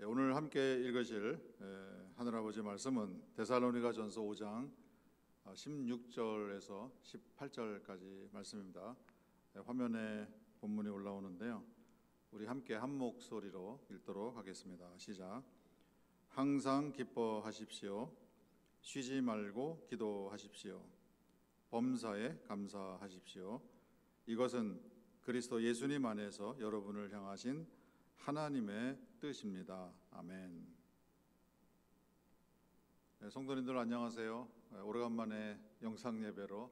오늘 함께 읽으실 하늘아버지 말씀은 데살로니가전서 5장 16절에서 18절까지 말씀입니다. 화면에 본문이 올라오는데요. 우리 함께 한 목소리로 읽도록 하겠습니다. 시작. 항상 기뻐하십시오. 쉬지 말고 기도하십시오. 범사에 감사하십시오. 이것은 그리스도 예수님 안에서 여러분을 향하신 하나님의 뜻입니다. 아멘. 성도님들 안녕하세요. 오래간만에 영상 예배로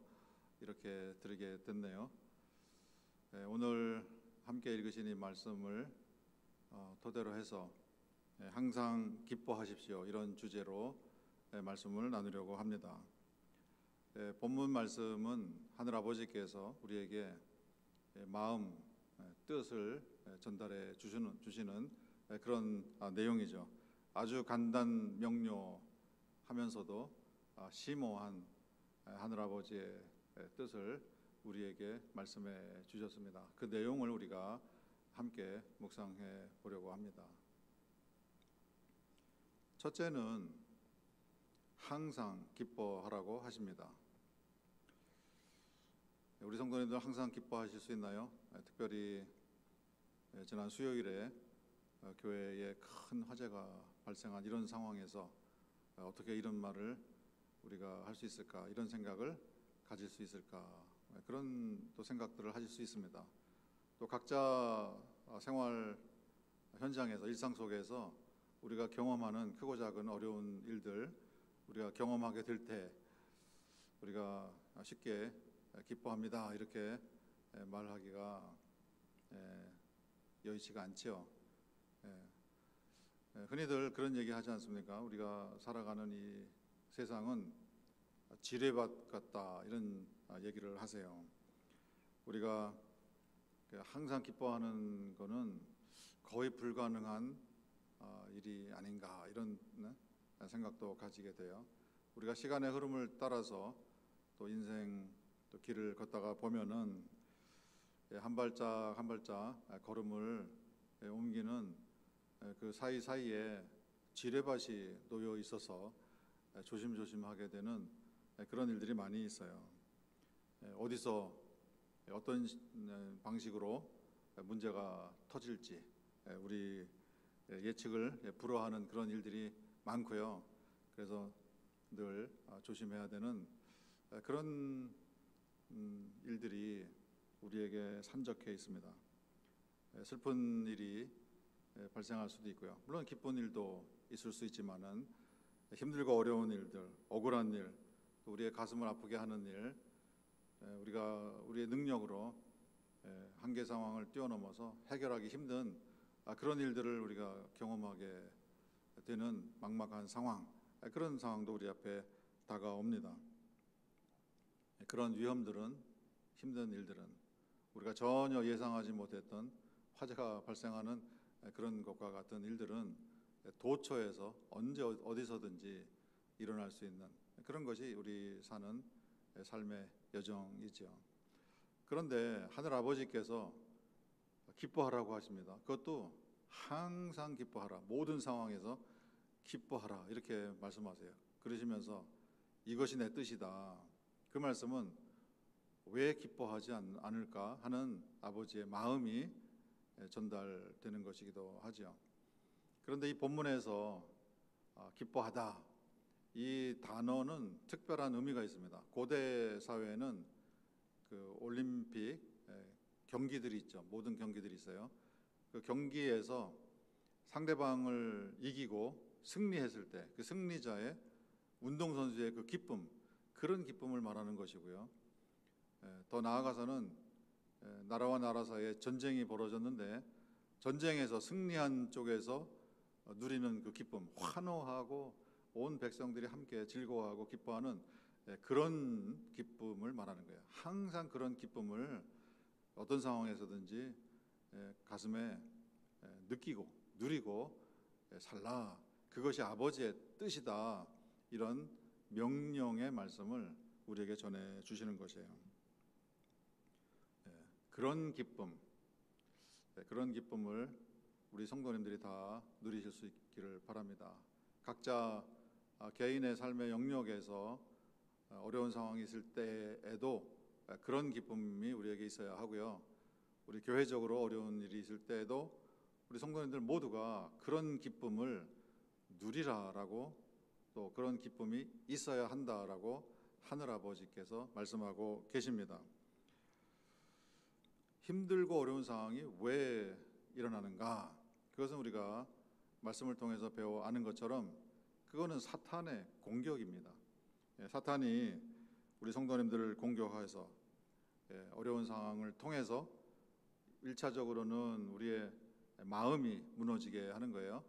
이렇게 드리게 됐네요. 오늘 함께 읽으신 이 말씀을 토대로 해서 항상 기뻐하십시오, 이런 주제로 말씀을 나누려고 합니다. 본문 말씀은 하늘아버지께서 우리에게 마음, 뜻을 전달해 주시는 그런 내용이죠. 아주 간단 명료하면서도 심오한 하늘아버지의 뜻을 우리에게 말씀해 주셨습니다. 그 내용을 우리가 함께 묵상해 보려고 합니다. 첫째는 항상 기뻐하라고 하십니다. 우리 성도님들 항상 기뻐하실 수 있나요? 특별히 지난 수요일에 교회에 큰 화재가 발생한 이런 상황에서 어떻게 이런 말을 우리가 할 수 있을까, 이런 생각을 가질 수 있을까, 그런 또 생각들을 하실 수 있습니다. 또 각자 생활 현장에서, 일상 속에서 우리가 경험하는 크고 작은 어려운 일들, 우리가 경험하게 될 때 우리가 쉽게 기뻐합니다, 이렇게 말하기가 여의치가 않죠. 흔히들 그런 얘기 하지 않습니까? 우리가 살아가는 이 세상은 지뢰밭 같다, 이런 얘기를 하세요. 우리가 항상 기뻐하는 거는 거의 불가능한 일이 아닌가, 이런 생각도 가지게 돼요. 우리가 시간의 흐름을 따라서 또 인생 또 길을 걷다가 보면은 한 발짝 한 발짝 걸음을 옮기는 그 사이사이에 지뢰밭이 놓여 있어서 조심조심하게 되는 그런 일들이 많이 있어요. 어디서 어떤 방식으로 문제가 터질지 우리 예측을 불허하는 그런 일들이 많고요. 그래서 늘 조심해야 되는 그런 일들이 우리에게 산적해 있습니다. 슬픈 일이 발생할 수도 있고요. 물론 기쁜 일도 있을 수 있지만은 힘들고 어려운 일들, 억울한 일, 또 우리의 가슴을 아프게 하는 일, 우리가 우리의 능력으로 한계 상황을 뛰어넘어서 해결하기 힘든 그런 일들을 우리가 경험하게 되는 막막한 상황, 그런 상황도 우리 앞에 다가옵니다. 그런 위험들은, 힘든 일들은 우리가 전혀 예상하지 못했던 화재가 발생하는 그런 것과 같은 일들은 도처에서 언제 어디서든지 일어날 수 있는 그런 것이 우리 사는 삶의 여정이죠. 그런데 하늘 아버지께서 기뻐하라고 하십니다. 그것도 항상 기뻐하라, 모든 상황에서 기뻐하라, 이렇게 말씀하세요. 그러시면서 이것이 내 뜻이다. 그 말씀은 왜 기뻐하지 않을까 하는 아버지의 마음이 전달되는 것이기도 하죠. 그런데 이 본문에서 기뻐하다, 이 단어는 특별한 의미가 있습니다. 고대 사회에는 그 올림픽 경기들이 있죠. 모든 경기들이 있어요. 그 경기에서 상대방을 이기고 승리했을 때 그 승리자의, 운동선수의 그 기쁨, 그런 기쁨을 말하는 것이고요. 더 나아가서는 나라와 나라 사이에 전쟁이 벌어졌는데 전쟁에서 승리한 쪽에서 누리는 그 기쁨, 환호하고 온 백성들이 함께 즐거워하고 기뻐하는 그런 기쁨을 말하는 거예요. 항상 그런 기쁨을 어떤 상황에서든지 가슴에 느끼고 누리고 살라, 그것이 아버지의 뜻이다, 이런 명령의 말씀을 우리에게 전해 주시는 것이에요. 그런 기쁨, 그런 기쁨을 우리 성도님들이 다 누리실 수 있기를 바랍니다. 각자 개인의 삶의 영역에서 어려운 상황이 있을 때에도 그런 기쁨이 우리에게 있어야 하고요. 우리 교회적으로 어려운 일이 있을 때에도 우리 성도님들 모두가 그런 기쁨을 누리라라고, 또 그런 기쁨이 있어야 한다라고 하늘아버지께서 말씀하고 계십니다. 힘들고 어려운 상황이 왜 일어나는가? 그것은 우리가 말씀을 통해서 배워 아는 것처럼 그거는 사탄의 공격입니다. 사탄이 우리 성도님들을 공격해서 어려운 상황을 통해서 1차적으로는 우리의 마음이 무너지게 하는 거예요.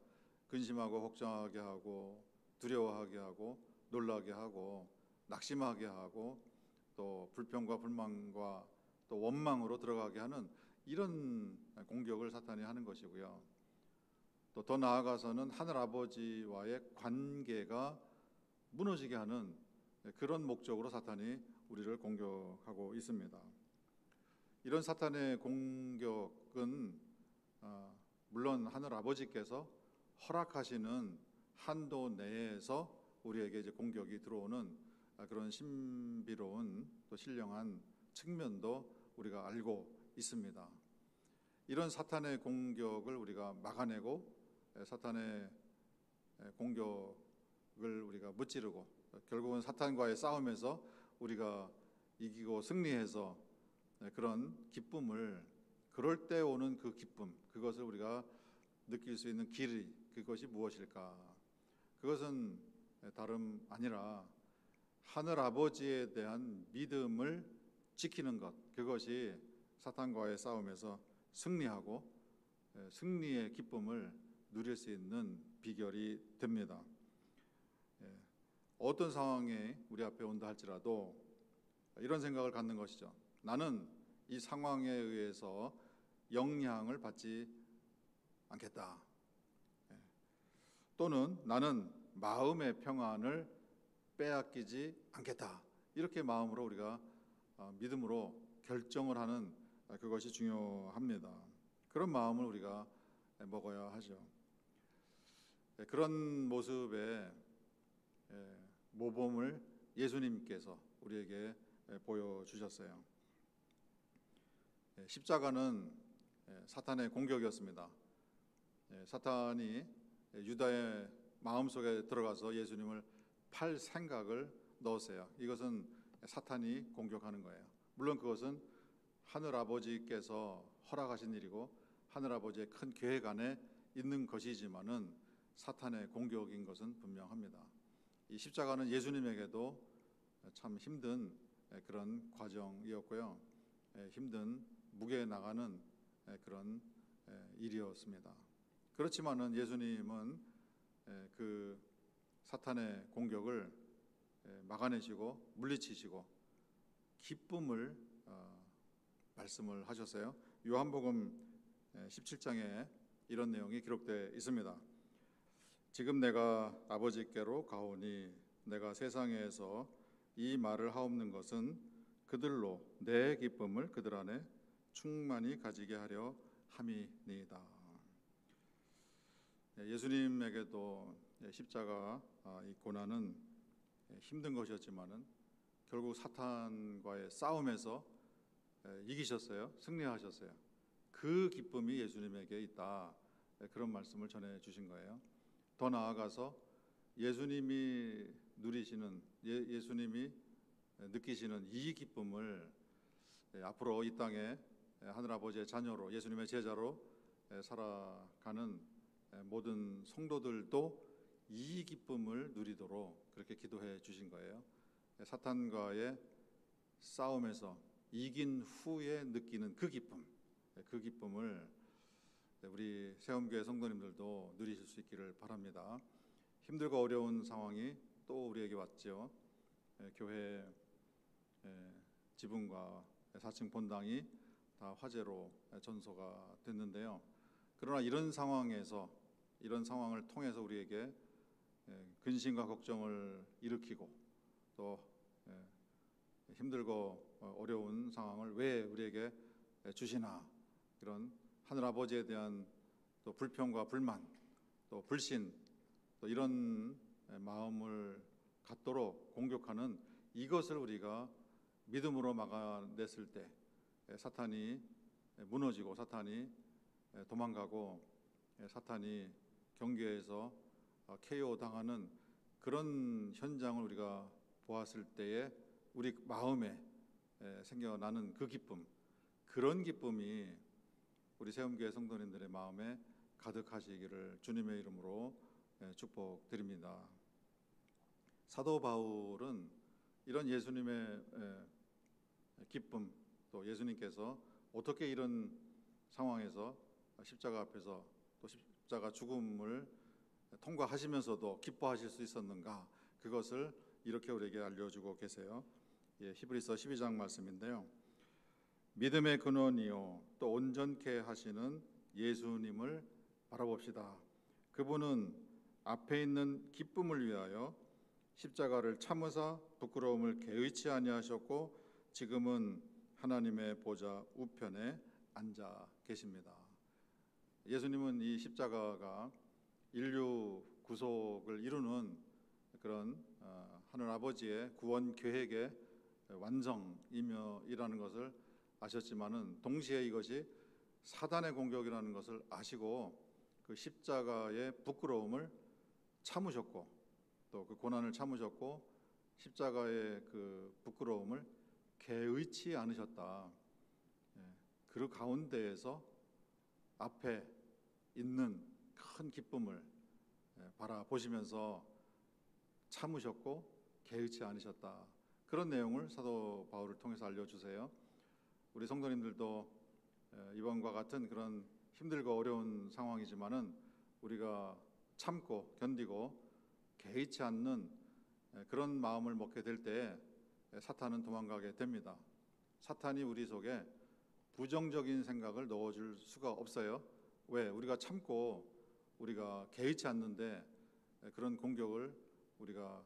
근심하고 걱정하게 하고 두려워하게 하고 놀라게 하고 낙심하게 하고 또 불평과 불만과 또 원망으로 들어가게 하는 이런 공격을 사탄이 하는 것이고요. 또 더 나아가서는 하늘 아버지와의 관계가 무너지게 하는 그런 목적으로 사탄이 우리를 공격하고 있습니다. 이런 사탄의 공격은 물론 하늘 아버지께서 허락하시는 한도 내에서 우리에게 이제 공격이 들어오는 그런 신비로운 또 신령한 측면도 우리가 알고 있습니다. 이런 사탄의 공격을 우리가 막아내고 사탄의 공격을 우리가 무찌르고 결국은 사탄과의 싸움에서 우리가 이기고 승리해서 그런 기쁨을, 그럴 때 오는 그 기쁨, 그것을 우리가 느낄 수 있는 길이, 그것이 무엇일까? 그것은 다름 아니라 하늘 아버지에 대한 믿음을 지키는 것, 그것이 사탄과의 싸움에서 승리하고 승리의 기쁨을 누릴 수 있는 비결이 됩니다. 어떤 상황이 우리 앞에 온다 할지라도 이런 생각을 갖는 것이죠. 나는 이 상황에 의해서 영향을 받지 않겠다. 또는 나는 마음의 평안을 빼앗기지 않겠다. 이렇게 마음으로 우리가 믿음으로 결정을 하는 그것이 중요합니다. 그런 마음을 우리가 먹어야 하죠. 그런 모습의 모범을 예수님께서 우리에게 보여주셨어요. 십자가는 사탄의 공격이었습니다. 사탄이 유다의 마음속에 들어가서 예수님을 팔 생각을 넣었어요. 이것은 사탄이 공격하는 거예요. 물론 그것은 하늘 아버지께서 허락하신 일이고 하늘 아버지의 큰 계획 안에 있는 것이지만은 사탄의 공격인 것은 분명합니다. 이 십자가는 예수님에게도 참 힘든 그런 과정이었고요. 힘든 무게 나가는 그런 일이었습니다. 그렇지만은 예수님은 그 사탄의 공격을 막아내시고 물리치시고 기쁨을 말씀을 하셨어요. 요한복음 17장에 이런 내용이 기록되어 있습니다. 지금 내가 아버지께로 가오니 내가 세상에서 이 말을 하옵는 것은 그들로 내 기쁨을 그들 안에 충만히 가지게 하려 함이니이다. 예수님에게도 십자가 이 고난은 힘든 것이었지만은 결국 사탄과의 싸움에서 이기셨어요. 승리하셨어요. 그 기쁨이 예수님에게 있다. 그런 말씀을 전해 주신 거예요. 더 나아가서 예수님이 누리시는, 예수님이 느끼시는 이 기쁨을 앞으로 이 땅에 하늘아버지의 자녀로, 예수님의 제자로 살아가는 모든 성도들도 이 기쁨을 누리도록 그렇게 기도해 주신 거예요. 사탄과의 싸움에서 이긴 후에 느끼는 그 기쁨, 그 기쁨을 우리 세움교회 성도님들도 누리실 수 있기를 바랍니다. 힘들고 어려운 상황이 또 우리에게 왔죠. 교회 지붕과 4층 본당이 다 화재로 전소가 됐는데요. 그러나 이런 상황에서, 이런 상황을 통해서 우리에게 근심과 걱정을 일으키고 또 힘들고 어려운 상황을 왜 우리에게 주시나, 이런 하늘 아버지에 대한 또 불평과 불만, 또 불신, 또 이런 마음을 갖도록 공격하는 이것을 우리가 믿음으로 막아냈을 때 사탄이 무너지고 사탄이 도망가고 사탄이 경계에서 KO 당하는 그런 현장을 우리가 보았을 때에 우리 마음에 생겨나는 그 기쁨, 그런 기쁨이 우리 세움교회 성도님들의 마음에 가득하시기를 주님의 이름으로 축복드립니다. 사도 바울은 이런 예수님의 기쁨, 또 예수님께서 어떻게 이런 상황에서 십자가 앞에서 또 십자가 죽음을 통과하시면서도 기뻐하실 수 있었는가, 그것을 이렇게 우리에게 알려주고 계세요. 히브리서 12장 말씀인데요. 믿음의 근원이요 또 온전케 하시는 예수님을 바라봅시다. 그분은 앞에 있는 기쁨을 위하여 십자가를 참으사 부끄러움을 개의치 아니하셨고 지금은 하나님의 보좌 우편에 앉아 계십니다. 예수님은 이 십자가가 인류 구속을 이루는 그런 하늘 아버지의 구원 계획의 완성이라는 것을 아셨지만은 동시에 이것이 사단의 공격이라는 것을 아시고 그 십자가의 부끄러움을 참으셨고 또 그 고난을 참으셨고 십자가의 그 부끄러움을 개의치 않으셨다. 그 가운데에서 앞에 있는 큰 기쁨을 바라보시면서 참으셨고 개의치 않으셨다. 그런 내용을 사도 바울을 통해서 알려주세요. 우리 성도님들도 이번과 같은 그런 힘들고 어려운 상황이지만은 우리가 참고 견디고 개의치 않는 그런 마음을 먹게 될 때 사탄은 도망가게 됩니다. 사탄이 우리 속에 부정적인 생각을 넣어줄 수가 없어요. 왜? 우리가 참고 우리가 개의치 않는데 그런 공격을 우리가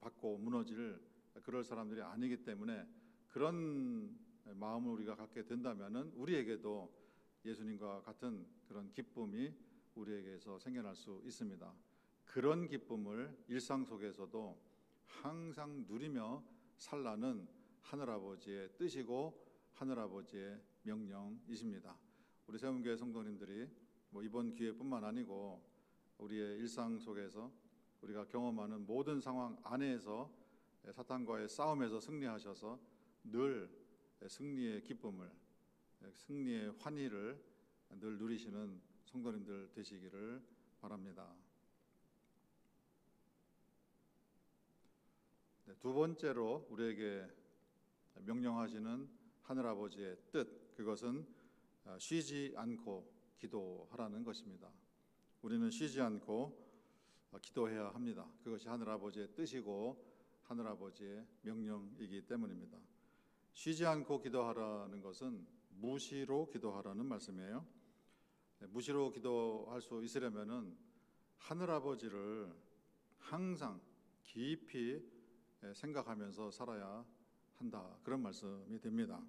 받고 무너질 그럴 사람들이 아니기 때문에 그런 마음을 우리가 갖게 된다면은 우리에게도 예수님과 같은 그런 기쁨이 우리에게서 생겨날 수 있습니다. 그런 기쁨을 일상 속에서도 항상 누리며 살라는 하늘아버지의 뜻이고 하늘아버지의 명령이십니다. 우리 세움교회 성도님들이 이번 기회뿐만 아니고 우리의 일상 속에서 우리가 경험하는 모든 상황 안에서 사탄과의 싸움에서 승리하셔서 늘 승리의 기쁨을, 승리의 환희를 늘 누리시는 성도님들 되시기를 바랍니다. 두 번째로 우리에게 명령하시는 하늘아버지의 뜻, 그것은 쉬지 않고 기도하라는 것입니다. 우리는 쉬지 않고 기도해야 합니다. 그것이 하늘아버지의 뜻이고 하늘아버지의 명령이기 때문입니다. 쉬지 않고 기도하라는 것은 무시로 기도하라는 말씀이에요. 무시로 기도할 수 있으려면은 하늘아버지를 항상 깊이 생각하면서 살아야 한다, 그런 말씀이 됩니다.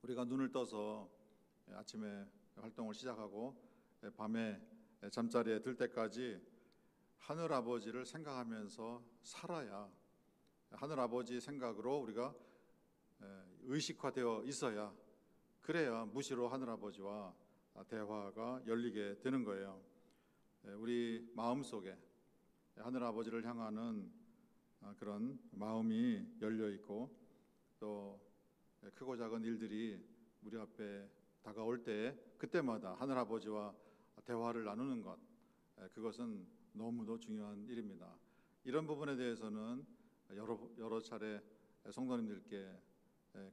우리가 눈을 떠서 아침에 활동을 시작하고 밤에 잠자리에 들 때까지 하늘아버지를 생각하면서 살아야, 하늘아버지 생각으로 우리가 의식화되어 있어야, 그래야 무시로 하늘아버지와 대화가 열리게 되는 거예요. 우리 마음속에 하늘아버지를 향하는 그런 마음이 열려 있고 또 크고 작은 일들이 우리 앞에 다가올 때 그때마다 하늘아버지와 대화를 나누는 것, 그것은 너무도 중요한 일입니다. 이런 부분에 대해서는 여러 차례 성도님들께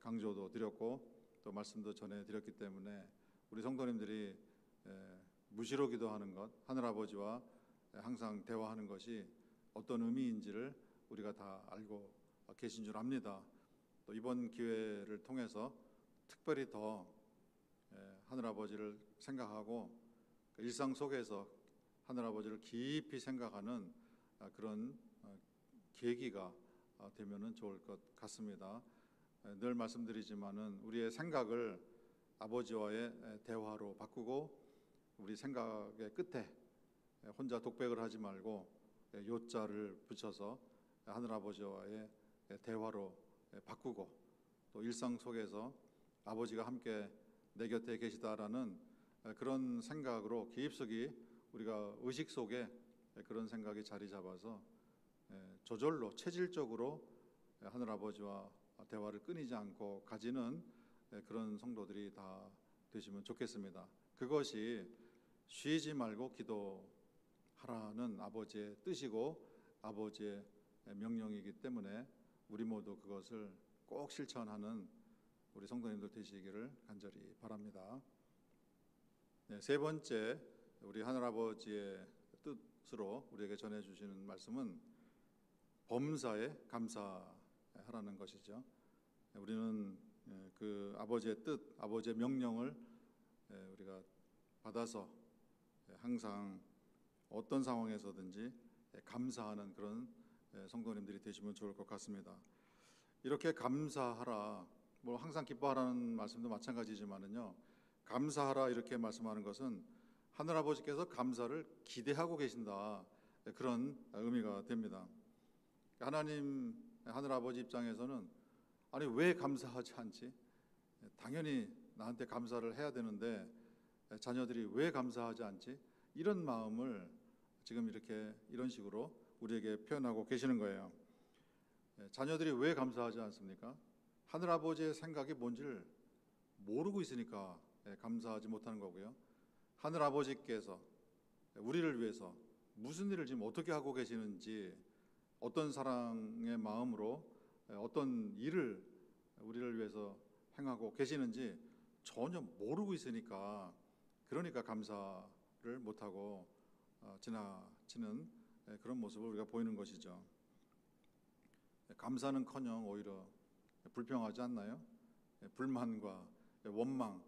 강조도 드렸고 또 말씀도 전해드렸기 때문에 우리 성도님들이 무시로 기도하는 것, 하늘아버지와 항상 대화하는 것이 어떤 의미인지를 우리가 다 알고 계신 줄 압니다. 또 이번 기회를 통해서 특별히 더 하늘아버지를 생각하고 일상 속에서 하늘아버지를 깊이 생각하는 그런 계기가 되면은 좋을 것 같습니다. 늘 말씀드리지만은 우리의 생각을 아버지와의 대화로 바꾸고 우리 생각의 끝에 혼자 독백을 하지 말고 요자를 붙여서 하늘아버지와의 대화로 바꾸고 또 일상 속에서 아버지가 함께 내 곁에 계시다라는 그런 생각으로 깊숙이 우리가 의식 속에 그런 생각이 자리 잡아서 저절로 체질적으로 하늘아버지와 대화를 끊이지 않고 가지는 그런 성도들이 다 되시면 좋겠습니다. 그것이 쉬지 말고 기도하라는 아버지의 뜻이고 아버지의 명령이기 때문에 우리 모두 그것을 꼭 실천하는 우리 성도님들 되시기를 간절히 바랍니다. 세 번째, 우리 하늘아버지의 뜻으로 우리에게 전해주시는 말씀은 범사에 감사하라는 것이죠. 우리는 그 아버지의 뜻, 아버지의 명령을 우리가 받아서 항상 어떤 상황에서든지 감사하는 그런 성도님들이 되시면 좋을 것 같습니다. 이렇게 감사하라, 뭐 항상 기뻐하라는 말씀도 마찬가지지만은요, 감사하라 이렇게 말씀하는 것은 하늘아버지께서 감사를 기대하고 계신다, 그런 의미가 됩니다. 하나님 하늘아버지 입장에서는 아니 왜 감사하지 않지? 당연히 나한테 감사를 해야 되는데 자녀들이 왜 감사하지 않지? 이런 마음을 지금 이런 식으로 우리에게 표현하고 계시는 거예요. 자녀들이 왜 감사하지 않습니까? 하늘아버지의 생각이 뭔지를 모르고 있으니까 감사하지 못하는 거고요. 하늘아버지께서 우리를 위해서 무슨 일을 지금 어떻게 하고 계시는지, 어떤 사랑의 마음으로 어떤 일을 우리를 위해서 행하고 계시는지 전혀 모르고 있으니까, 그러니까 감사를 못하고 지나치는 그런 모습을 우리가 보이는 것이죠. 감사는커녕 오히려 불평하지 않나요? 불만과 원망,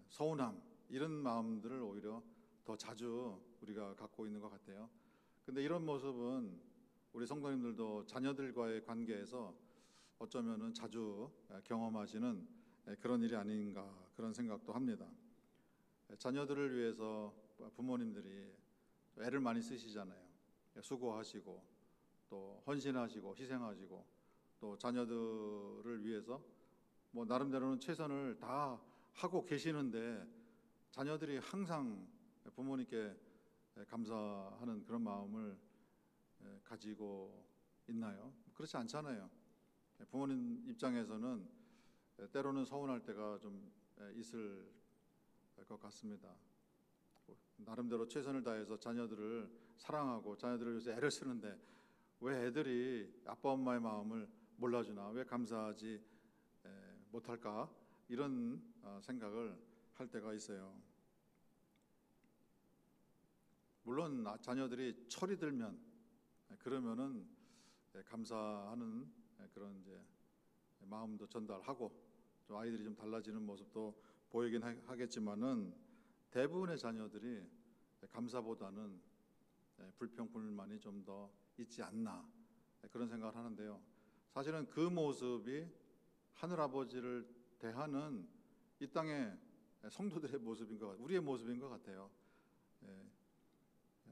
서운함, 이런 마음들을 오히려 더 자주 우리가 갖고 있는 것 같아요. 근데 이런 모습은 우리 성도님들도 자녀들과의 관계에서 어쩌면은 자주 경험하시는 그런 일이 아닌가, 그런 생각도 합니다. 자녀들을 위해서 부모님들이 애를 많이 쓰시잖아요. 수고하시고 또 헌신하시고 희생하시고 또 자녀들을 위해서 뭐 나름대로는 최선을 다 하고 계시는데 자녀들이 항상 부모님께 감사하는 그런 마음을 가지고 있나요? 그렇지 않잖아요. 부모님 입장에서는 때로는 서운할 때가 좀 있을 것 같습니다. 나름대로 최선을 다해서 자녀들을 사랑하고 자녀들을 위해서 애를 쓰는데 왜 애들이 아빠 엄마의 마음을 몰라주나, 왜 감사하지 못할까, 이런 생각을 할 때가 있어요. 물론 자녀들이 철이 들면 그러면은 감사하는 그런 이제 마음도 전달하고 좀 아이들이 좀 달라지는 모습도 보이긴 하겠지만은 대부분의 자녀들이 감사보다는 불평 불만이 좀 더 있지 않나, 그런 생각을 하는데요. 사실은 그 모습이 하늘아버지를 대하는 이 땅의 성도들의 모습인 것 같아요. 우리의 모습인 것 같아요.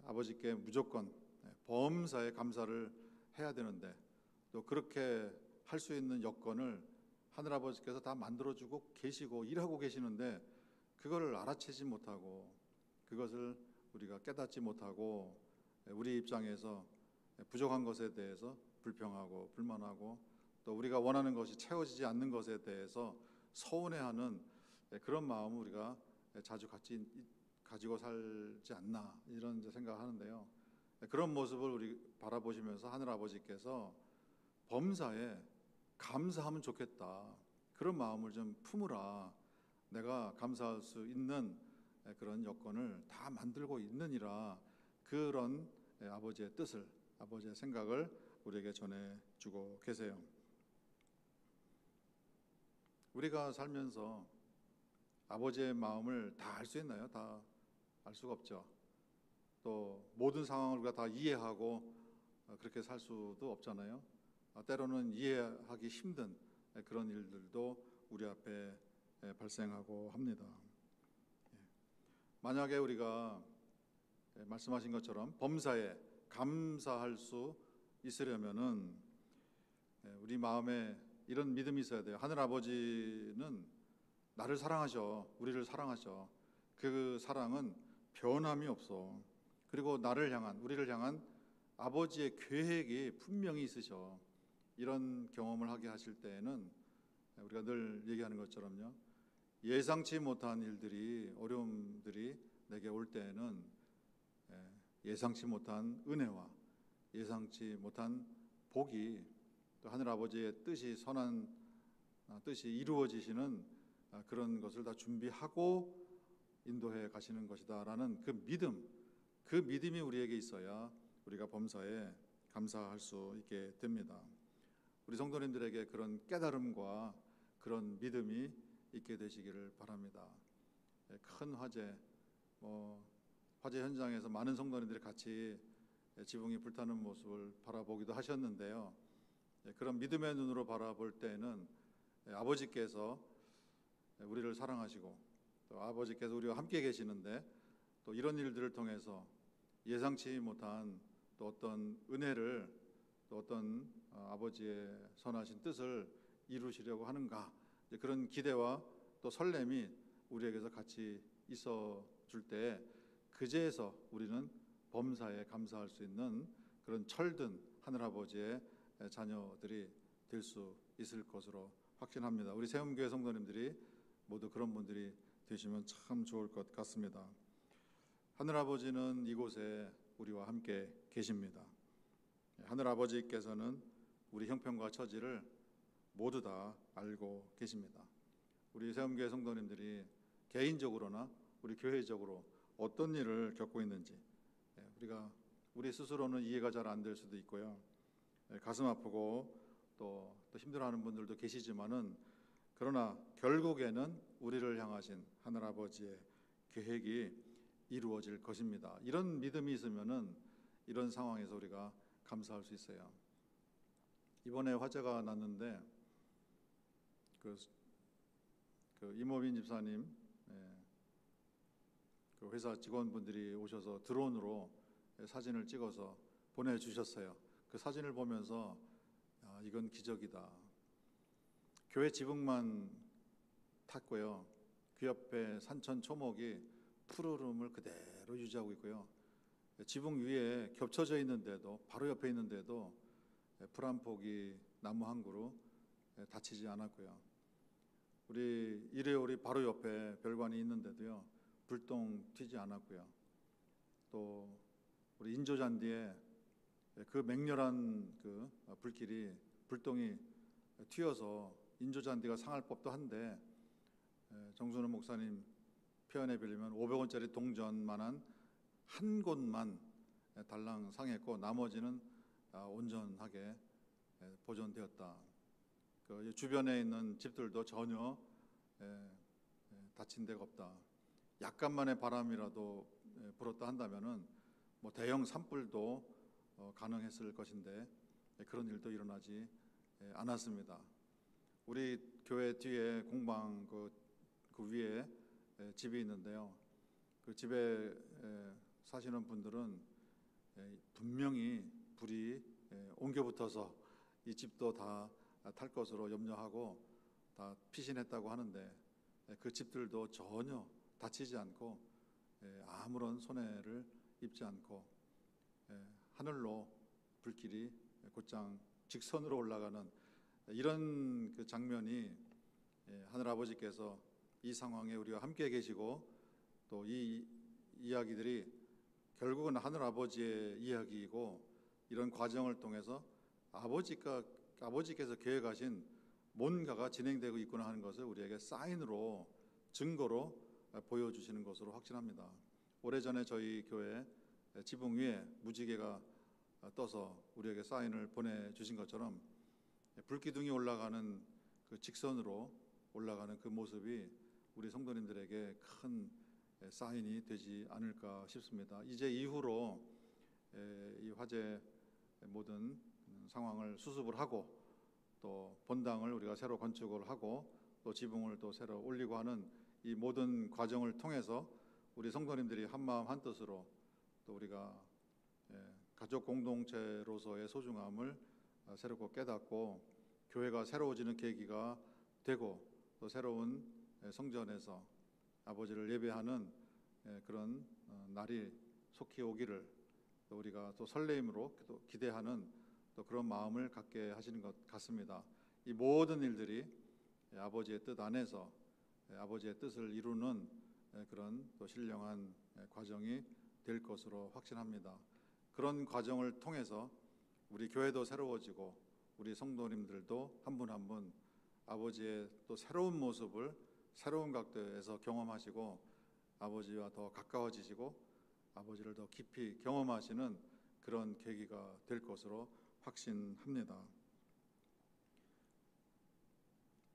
아버지께 무조건 범사에 감사를 해야 되는데 또 그렇게 할 수 있는 여건을 하늘아버지께서 다 만들어주고 계시고 일하고 계시는데 그거를 알아채지 못하고 그것을 우리가 깨닫지 못하고 우리 입장에서 부족한 것에 대해서 불평하고 불만하고 또 우리가 원하는 것이 채워지지 않는 것에 대해서 서운해하는 그런 마음을 우리가 자주 가지고 살지 않나, 이런 생각하는데요. 그런 모습을 우리 바라보시면서 하늘아버지께서 범사에 감사하면 좋겠다, 그런 마음을 좀 품으라, 내가 감사할 수 있는 그런 여건을 다 만들고 있느니라, 그런 아버지의 뜻을, 아버지의 생각을 우리에게 전해주고 계세요. 우리가 살면서 아버지의 마음을 다 알 수 있나요? 다 알 수가 없죠. 또 모든 상황을 우리가 다 이해하고 그렇게 살 수도 없잖아요. 때로는 이해하기 힘든 그런 일들도 우리 앞에 발생하고 합니다. 만약에 우리가 말씀하신 것처럼 범사에 감사할 수 있으려면은 우리 마음에 이런 믿음이 있어야 돼요. 하늘 아버지는 나를 사랑하셔, 우리를 사랑하셔. 그 사랑은 변함이 없어. 그리고 우리를 향한 아버지의 계획이 분명히 있으셔. 이런 경험을 하게 하실 때에는 우리가 늘 얘기하는 것처럼요, 예상치 못한 일들이, 어려움들이 내게 올 때에는 예상치 못한 은혜와 예상치 못한 복이, 또 하늘 아버지의 뜻이, 선한 뜻이 이루어지시는 그런 것을 다 준비하고 인도해 가시는 것이다라는 그 믿음이 우리에게 있어야 우리가 범사에 감사할 수 있게 됩니다. 우리 성도님들에게 그런 깨달음과 그런 믿음이 있게 되시기를 바랍니다. 큰 화재 현장에서 많은 성도님들이 같이 지붕이 불타는 모습을 바라보기도 하셨는데요. 그런 믿음의 눈으로 바라볼 때는 아버지께서 우리를 사랑하시고, 또 아버지께서 우리와 함께 계시는데, 또 이런 일들을 통해서 예상치 못한 또 어떤 은혜를, 또 어떤 아버지의 선하신 뜻을 이루시려고 하는가, 그런 기대와 또 설렘이 우리에게서 같이 있어 줄 때, 그제서 우리는 범사에 감사할 수 있는 그런 철든 하늘아버지의 자녀들이 될 수 있을 것으로 확신합니다. 우리 세움교회 성도님들이 모두 그런 분들이 되시면 참 좋을 것 같습니다. 하늘아버지는 이곳에 우리와 함께 계십니다. 하늘아버지께서는 우리 형편과 처지를 모두 다 알고 계십니다. 우리 세움교회 성도님들이 개인적으로나 우리 교회적으로 어떤 일을 겪고 있는지, 우리 스스로는 이해가 잘 안 될 수도 있고요, 가슴 아프고 또 힘들어하는 분들도 계시지만은, 그러나 결국에는 우리를 향하신 하늘아버지의 계획이 이루어질 것입니다. 이런 믿음이 있으면은 이런 상황에서 우리가 감사할 수 있어요. 이번에 화재가 났는데 그 이모빈 집사님, 그 회사 직원분들이 오셔서 드론으로 사진을 찍어서 보내주셨어요. 그 사진을 보면서 이건 기적이다. 교회 지붕만 탔고요, 그 옆에 산천 초목이 푸르름을 그대로 유지하고 있고요, 지붕 위에 겹쳐져 있는데도, 바로 옆에 있는데도 불 한 폭이 나무 한 그루 다치지 않았고요, 우리 일회용이 바로 옆에 별관이 있는데도요, 불똥 튀지 않았고요, 또 우리 인조잔디에 그 맹렬한 그 불똥이 튀어서 인조잔디가 상할 법도 한데, 정순우 목사님 표현에 빌리면 500원짜리 동전만한 한 곳만 달랑 상했고 나머지는 온전하게 보존되었다. 그 주변에 있는 집들도 전혀 다친 데가 없다. 약간만의 바람이라도 불었다 한다면은 뭐 대형 산불도 가능했을 것인데 그런 일도 일어나지 않았습니다. 우리 교회 뒤에 공방 그 위에 집이 있는데요, 그 집에 사시는 분들은 분명히 불이 옮겨 붙어서 이 집도 다 탈 것으로 염려하고 다 피신했다고 하는데, 그 집들도 전혀 다치지 않고 아무런 손해를 입지 않고 하늘로 불길이 곧장 직선으로 올라가는 이런 그 장면이, 하늘 아버지께서 이 상황에 우리와 함께 계시고, 또 이 이야기들이 결국은 하늘 아버지의 이야기이고, 이런 과정을 통해서 아버지께서 계획하신 뭔가가 진행되고 있구나 하는 것을 우리에게 사인으로, 증거로 보여주시는 것으로 확신합니다. 오래전에 저희 교회 지붕 위에 무지개가 떠서 우리에게 사인을 보내주신 것처럼, 불기둥이 올라가는 그 직선으로 올라가는 그 모습이 우리 성도님들에게 큰 사인이 되지 않을까 싶습니다. 이제 이후로 이 화재 모든 상황을 수습을 하고, 또 본당을 우리가 새로 건축을 하고, 또 지붕을 또 새로 올리고 하는 이 모든 과정을 통해서 우리 성도님들이 한마음 한뜻으로 또 우리가 가족 공동체로서의 소중함을 새롭게 깨닫고 교회가 새로워지는 계기가 되고 또 새로운 성전에서 아버지를 예배하는 그런 날이 속히 오기를 또 우리가 또 설레임으로 또 기대하는 또 그런 마음을 갖게 하시는 것 같습니다. 이 모든 일들이 아버지의 뜻 안에서 아버지의 뜻을 이루는 그런 또 신령한 과정이 될 것으로 확신합니다. 그런 과정을 통해서 우리 교회도 새로워지고 우리 성도님들도 한 분 한 분 아버지의 또 새로운 모습을 새로운 각도에서 경험하시고 아버지와 더 가까워지시고 아버지를 더 깊이 경험하시는 그런 계기가 될 것으로 확신합니다.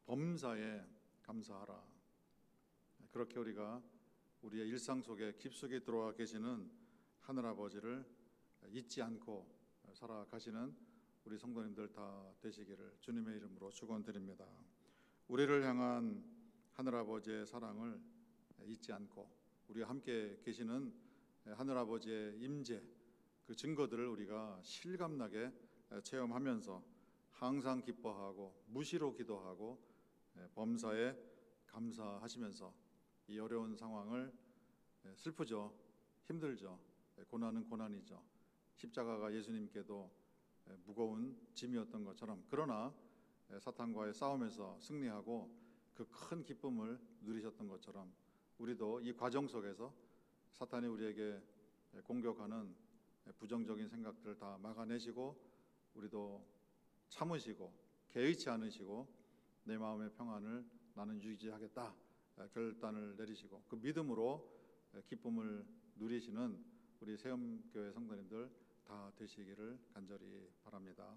범사에 감사하라. 그렇게 우리가 우리의 일상 속에 깊숙이 들어와 계시는 하늘아버지를 잊지 않고 살아가시는 우리 성도님들 다 되시기를 주님의 이름으로 축원드립니다. 우리를 향한 하늘아버지의 사랑을 잊지 않고 우리와 함께 계시는 하늘아버지의 임재 그 증거들을 우리가 실감나게 체험하면서 항상 기뻐하고 무시로 기도하고 범사에 감사하시면서 이 어려운 상황을 슬프죠, 힘들죠, 고난은 고난이죠. 십자가가 예수님께도 무거운 짐이었던 것처럼 그러나 사탄과의 싸움에서 승리하고 그 큰 기쁨을 누리셨던 것처럼 우리도 이 과정 속에서 사탄이 우리에게 공격하는 부정적인 생각들을 다 막아내시고 우리도 참으시고 개의치 않으시고 내 마음의 평안을 나는 유지하겠다 결단을 내리시고 그 믿음으로 기쁨을 누리시는 우리 세움교회 성도님들 다 되시기를 간절히 바랍니다.